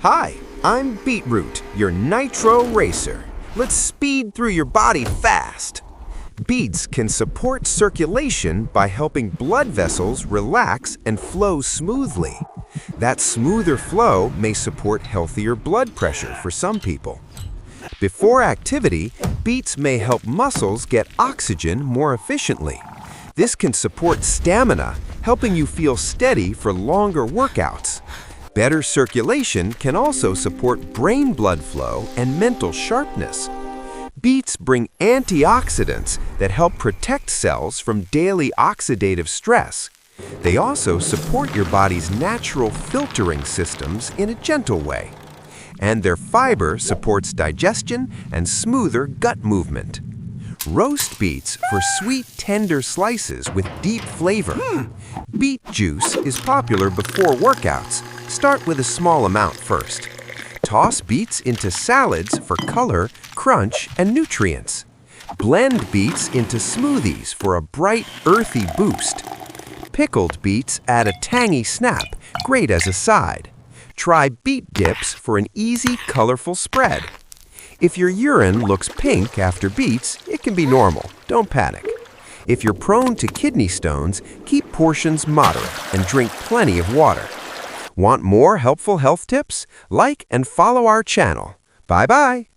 Hi, I'm BEETROOT, your nitro racer. Let's speed through your body fast. Beets can support circulation by helping blood vessels relax and flow smoothly. That smoother flow may support healthier blood pressure for some people. Before activity, beets may help muscles get oxygen more efficiently. This can support stamina, helping you feel steady for longer workouts. Better circulation can also support brain blood flow and mental sharpness. Beets bring antioxidants that help protect cells from daily oxidative stress. They also support your body's natural filtering systems in a gentle way. And their fiber supports digestion and smoother gut movement. Roast beets for sweet, tender slices with deep flavor. Beet juice is popular before workouts. Start with a small amount first. Toss beets into salads for color, crunch, and nutrients. Blend beets into smoothies for a bright, earthy boost. Pickled beets add a tangy snap, great as a side. Try beet dips for an easy, colorful spread. If your urine looks pink after beets, it can be normal. Don't panic. If you're prone to kidney stones, keep portions moderate and drink plenty of water. Want more helpful health tips? Like and follow our channel. Bye-bye.